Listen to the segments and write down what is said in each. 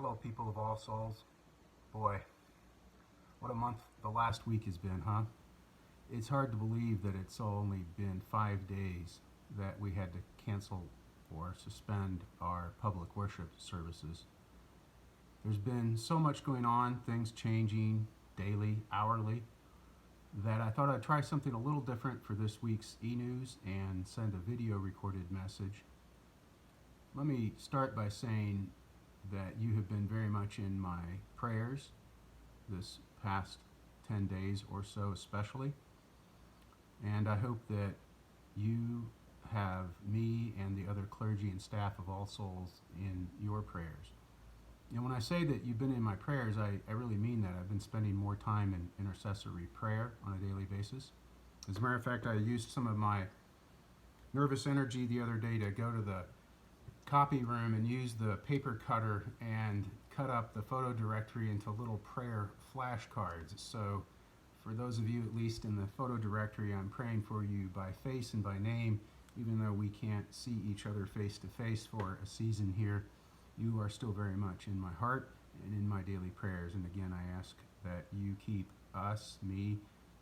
Hello, people of all souls. Boy, what a month the last week has been, huh? It's hard to believe that it's only been 5 days that we had to cancel or suspend our public worship services. There's been so much going on, things changing daily, hourly, that I thought I'd try something a little different for this week's e-news and send a video recorded message. Let me start by saying that you have been very much in my prayers this past 10 days or so especially, and I hope that you have me and the other clergy and staff of All Souls in your prayers. And when I say that you've been in my prayers, I really mean that. I've been spending more time in intercessory prayer on a daily basis. As a matter of fact, I used some of my nervous energy the other day to go to the copy room and use the paper cutter and cut up the photo directory into little prayer flashcards. So for those of you at least in the photo directory, I'm praying for you by face and by name, even though we can't see each other face to face for a season here. You are still very much in my heart and in my daily prayers. And again, I ask that you keep us, me,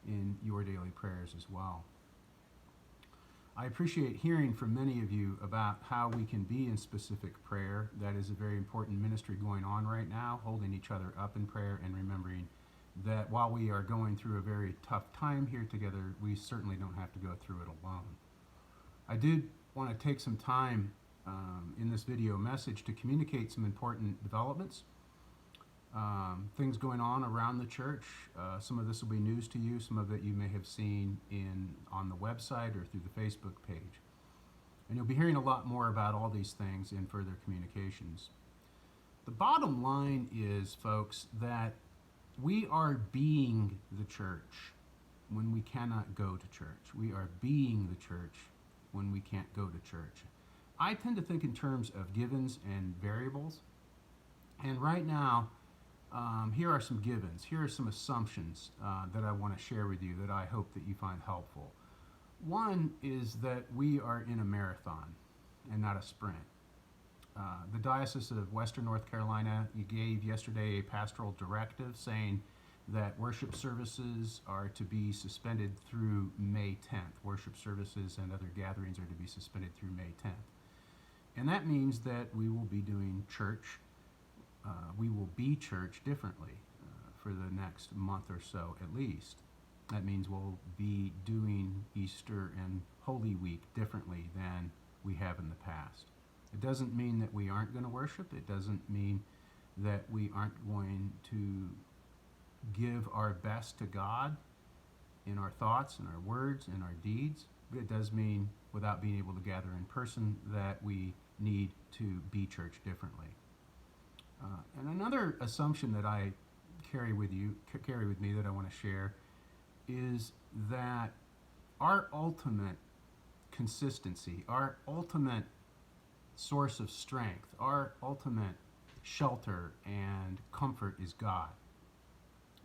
in your daily prayers as well. I appreciate hearing from many of you about how we can be in specific prayer. That is a very important ministry going on right now, holding each other up in prayer and remembering that while we are going through a very tough time here together, we certainly don't have to go through it alone. I did want to take some time in this video message to communicate some important developments, things going on around the church. Some of this will be news to you, some of it you may have seen on the website or through the Facebook page. And you'll be hearing a lot more about all these things in further communications. The bottom line is, folks, that we are being the church when we cannot go to church. We are being the church when we can't go to church. I tend to think in terms of givens and variables. And right now, here are some givens. Here are some assumptions that I want to share with you that I hope that you find helpful. One is that we are in a marathon and not a sprint. The Diocese of Western North Carolina gave yesterday a pastoral directive saying that worship services are to be suspended through May 10th. Worship services and other gatherings are to be suspended through May 10th. And that means that we will be doing church. We will be church differently for the next month or so at least. That means we'll be doing Easter and Holy Week differently than we have in the past. It doesn't mean that we aren't going to worship. It doesn't mean that we aren't going to give our best to God in our thoughts and our words and our deeds. But it does mean, without being able to gather in person, that we need to be church differently. And another assumption that I carry with me that I want to share is that our ultimate consistency, our ultimate source of strength, our ultimate shelter and comfort is God.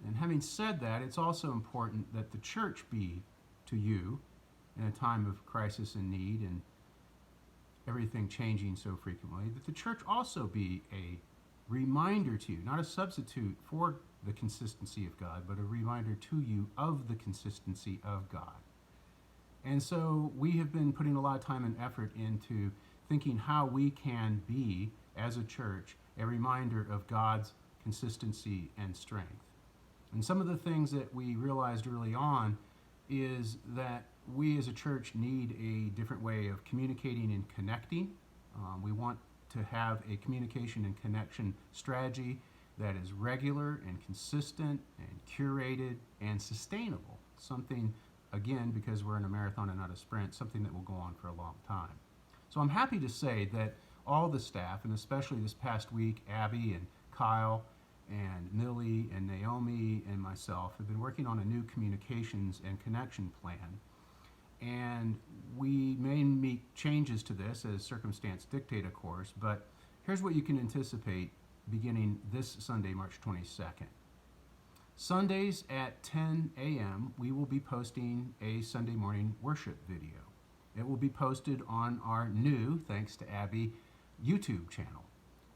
And having said that, it's also important that the church be to you in a time of crisis and need and everything changing so frequently, that the church also be a reminder to you, not a substitute for the consistency of God, but a reminder to you of the consistency of God. And so we have been putting a lot of time and effort into thinking how we can be, as a church, a reminder of God's consistency and strength. And some of the things that we realized early on is that we as a church need a different way of communicating and connecting. We want to have a communication and connection strategy that is regular and consistent and curated and sustainable. Something, again, because we're in a marathon and not a sprint, something that will go on for a long time. So I'm happy to say that all the staff, and especially this past week, Abby and Kyle and Millie and Naomi and myself have been working on a new communications and connection plan. And we may make changes to this as circumstance dictate, of course, but here's what you can anticipate beginning this Sunday, March 22nd. Sundays at 10 a.m., we will be posting a Sunday morning worship video. It will be posted on our new, thanks to Abby, YouTube channel.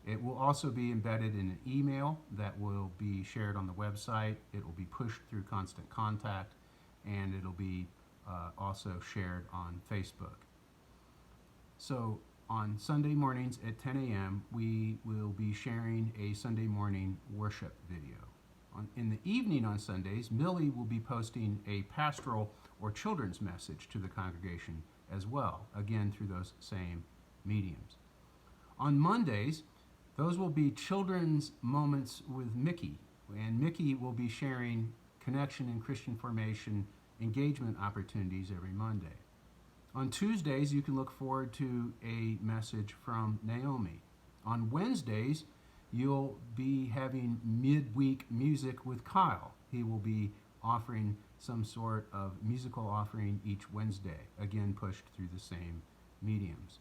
It will also be embedded in an email that will be shared on the website. It will be pushed through Constant Contact, and it'll be also shared on Facebook. So on Sunday mornings at 10 a.m., we will be sharing a Sunday morning worship video. In the evening on Sundays, Millie will be posting a pastoral or children's message to the congregation as well, again through those same mediums. On Mondays, those will be children's moments with Mickey, and Mickey will be sharing connection and Christian formation engagement opportunities every Monday. On Tuesdays, you can look forward to a message from Naomi. On Wednesdays, you'll be having midweek music with Kyle. He will be offering some sort of musical offering each Wednesday, again pushed through the same mediums.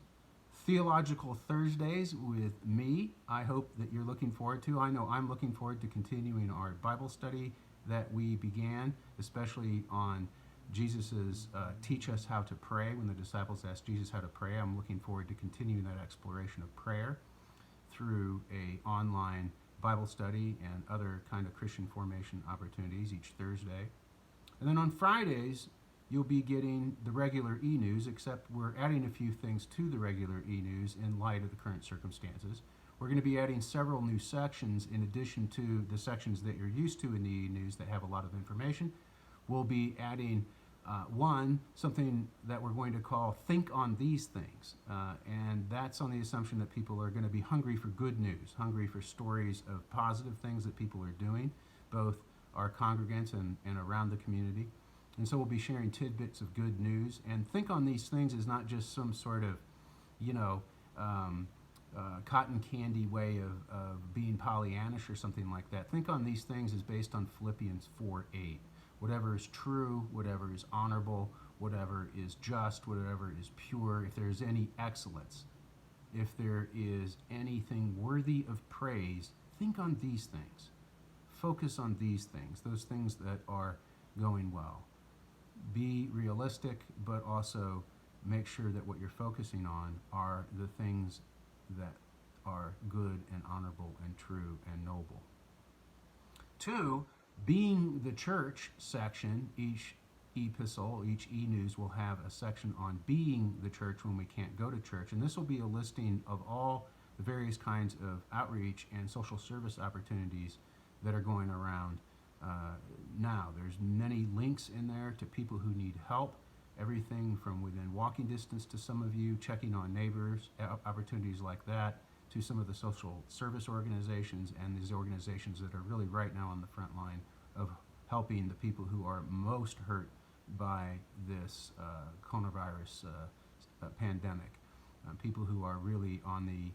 Theological Thursdays with me, I hope that you're looking forward to. I know I'm looking forward to continuing our Bible study that we began, especially on Jesus's teach us how to pray. When the disciples asked Jesus how to pray, I'm looking forward to continuing that exploration of prayer through a online Bible study and other kind of Christian formation opportunities each Thursday. And then on Fridays, you'll be getting the regular e-news, except we're adding a few things to the regular e-news in light of the current circumstances. We're going to be adding several new sections in addition to the sections that you're used to in the e-news that have a lot of information. We'll be adding something that we're going to call Think on These Things. And that's on the assumption that people are going to be hungry for good news, hungry for stories of positive things that people are doing, both our congregants and around the community. And so we'll be sharing tidbits of good news. And Think on These Things is not just some sort of, cotton candy way of being Pollyannish or something like that. Think on These Things is based on Philippians 4:8. Whatever is true, whatever is honorable, whatever is just, whatever is pure, if there is any excellence, if there is anything worthy of praise, think on these things. Focus on these things, those things that are going well. Be realistic, but also make sure that what you're focusing on are the things that are good and honorable and true and noble. 2, Being the Church section, each epistle, each e-news will have a section on being the church when we can't go to church. And this will be a listing of all the various kinds of outreach and social service opportunities that are going around now. There's many links in there to people who need help, everything from within walking distance to some of you, checking on neighbors, opportunities like that, to some of the social service organizations and these organizations that are really right now on the front line of helping the people who are most hurt by this coronavirus pandemic, people who are really on the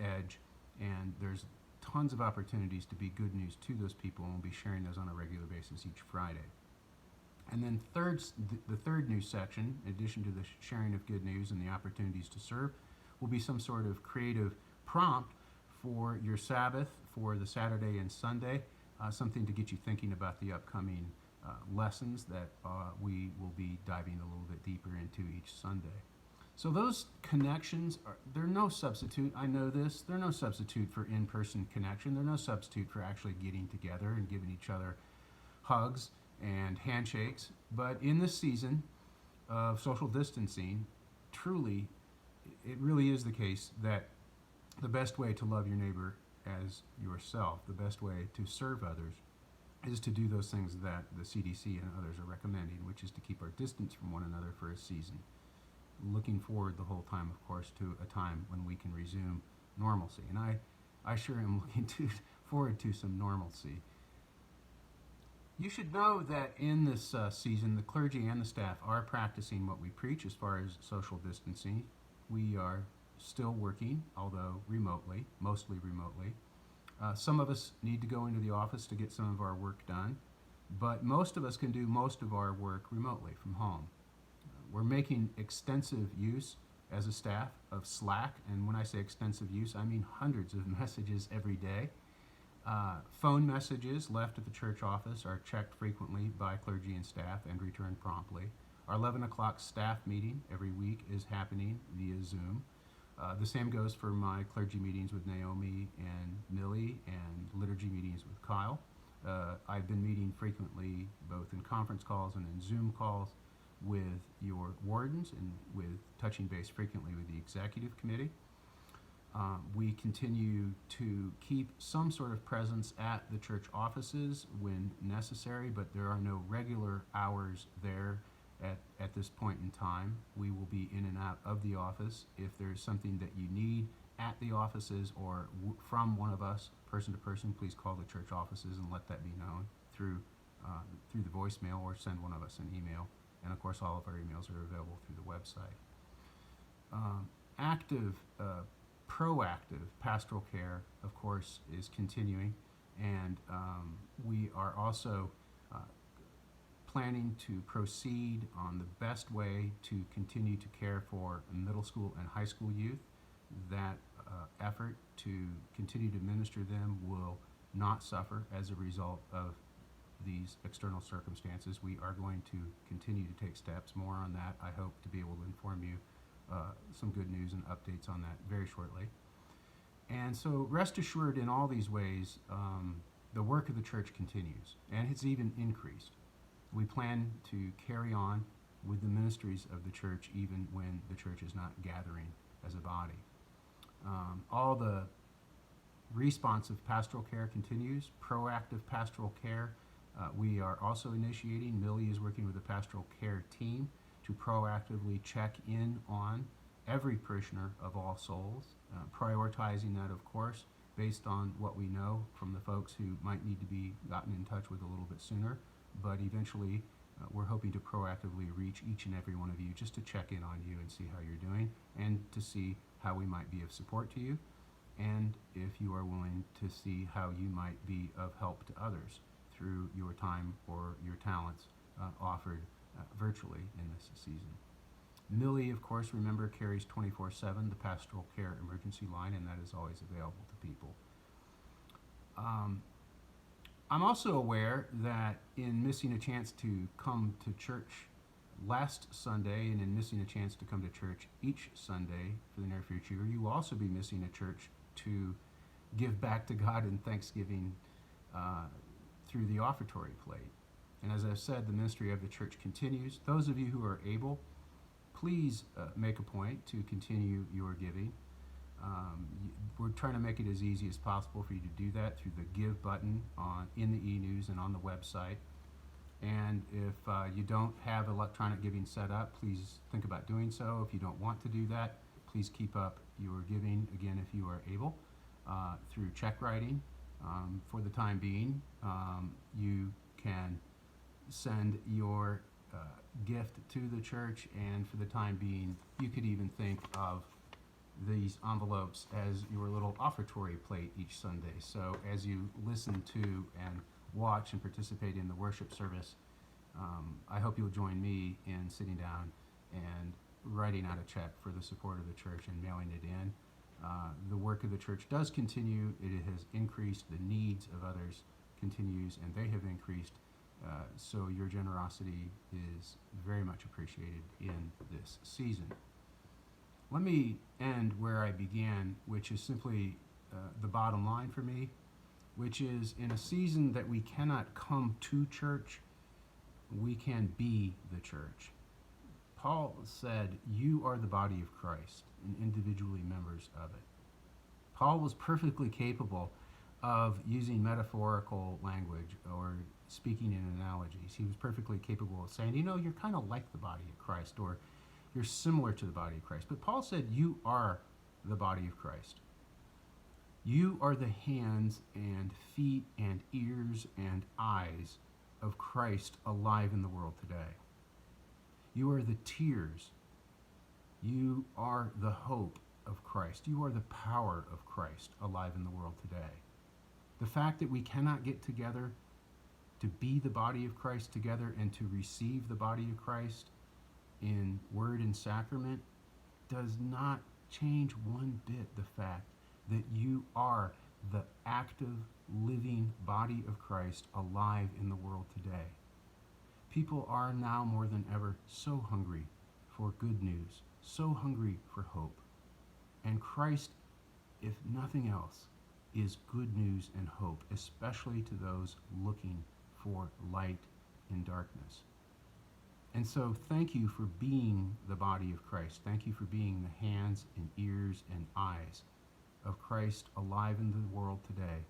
edge. And there's tons of opportunities to be good news to those people, and we'll be sharing those on a regular basis each Friday. And then the third news section, in addition to the sharing of good news and the opportunities to serve, will be some sort of creative prompt for your Sabbath, for the Saturday and Sunday, something to get you thinking about the upcoming lessons that we will be diving a little bit deeper into each Sunday. So those connections, they're no substitute, I know this, they're no substitute for in-person connection, they're no substitute for actually getting together and giving each other hugs and handshakes. But in this season of social distancing, truly, it really is the case that the best way to love your neighbor as yourself, the best way to serve others, is to do those things that the CDC and others are recommending, which is to keep our distance from one another for a season. Looking forward the whole time, of course, to a time when we can resume normalcy. And I sure am looking forward to some normalcy. You should know that in this season, the clergy and the staff are practicing what we preach as far as social distancing. We are still working, although remotely, mostly remotely. Some of us need to go into the office to get some of our work done, but most of us can do most of our work remotely from home. We're making extensive use as a staff of Slack, and when I say extensive use, I mean hundreds of messages every day. Phone messages left at the church office are checked frequently by clergy and staff and returned promptly. Our 11 o'clock staff meeting every week is happening via Zoom. The same goes for my clergy meetings with Naomi and Millie and liturgy meetings with Kyle. I've been meeting frequently both in conference calls and in Zoom calls with your wardens and with touching base frequently with the executive committee. We continue to keep some sort of presence at the church offices when necessary, but there are no regular hours there at this point in time. We will be in and out of the office. If there's something that you need at the offices or from one of us, person to person, please call the church offices and let that be known through the voicemail, or send one of us an email. And of course, all of our emails are available through the website. Proactive pastoral care, of course, is continuing, and we are also planning to proceed on the best way to continue to care for middle school and high school youth. That effort to continue to minister them will not suffer as a result of these external circumstances. We are going to continue to take steps. More on that. I hope to be able to inform you some good news and updates on that very shortly. And so rest assured, in all these ways, the work of the church continues, and it's even increased. We plan to carry on with the ministries of the church even when the church is not gathering as a body. All the responsive pastoral care continues, proactive pastoral care. We are also initiating, Millie is working with the pastoral care team to proactively check in on every parishioner of All Souls, prioritizing that, of course, based on what we know from the folks who might need to be gotten in touch with a little bit sooner. But eventually, we're hoping to proactively reach each and every one of you just to check in on you and see how you're doing, and to see how we might be of support to you, and if you are willing to see how you might be of help to others through your time or your talents offered virtually in this season. Millie, of course, remember, carries 24/7 the pastoral care emergency line, and that is always available to people. I'm also aware that in missing a chance to come to church last Sunday, and in missing a chance to come to church each Sunday for the near future, you will also be missing a church to give back to God in thanksgiving through the offertory plate. And as I've said, the ministry of the church continues. Those of you who are able, please make a point to continue your giving. We're trying to make it as easy as possible for you to do that through the Give button in the e-news and on the website. And if you don't have electronic giving set up, please think about doing so. If you don't want to do that, please keep up your giving, again, if you are able, through check writing. For the time being, you can send your gift to the church, and for the time being, you could even think of these envelopes as your little offertory plate each Sunday. So as you listen to and watch and participate in the worship service, I hope you'll join me in sitting down and writing out a check for the support of the church and mailing it in. The work of the church does continue. It has increased. The needs of others continues, and they have increased. So your generosity is very much appreciated in this season. Let me end where I began, which is simply the bottom line for me, which is, in a season that we cannot come to church, we can be the church. Paul said, "You are the body of Christ and individually members of it." Paul was perfectly capable of using metaphorical language or speaking in analogies. He was perfectly capable of saying, you're kind of like the body of Christ, or you're similar to the body of Christ. But Paul said, you are the body of Christ. You are the hands and feet and ears and eyes of Christ alive in the world today. You are the tears. You are the hope of Christ. You are the power of Christ alive in the world today. The fact that we cannot get together to be the body of Christ together and to receive the body of Christ in word and sacrament does not change one bit the fact that you are the active, living body of Christ alive in the world today. People are now more than ever so hungry for good news, so hungry for hope. And Christ, if nothing else, is good news and hope, especially to those looking for light in darkness. And so thank you for being the body of Christ. Thank you for being the hands and ears and eyes of Christ alive in the world today.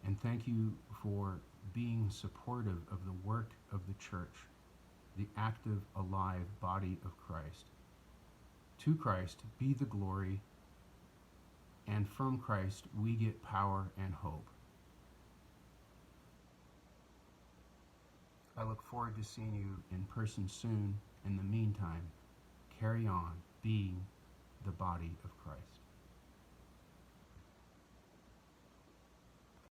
And thank you for being supportive of the work of the church, the active, alive body of Christ. To Christ be the glory, and from Christ we get power and hope. I look forward to seeing you in person soon. In the meantime, carry on being the body of Christ.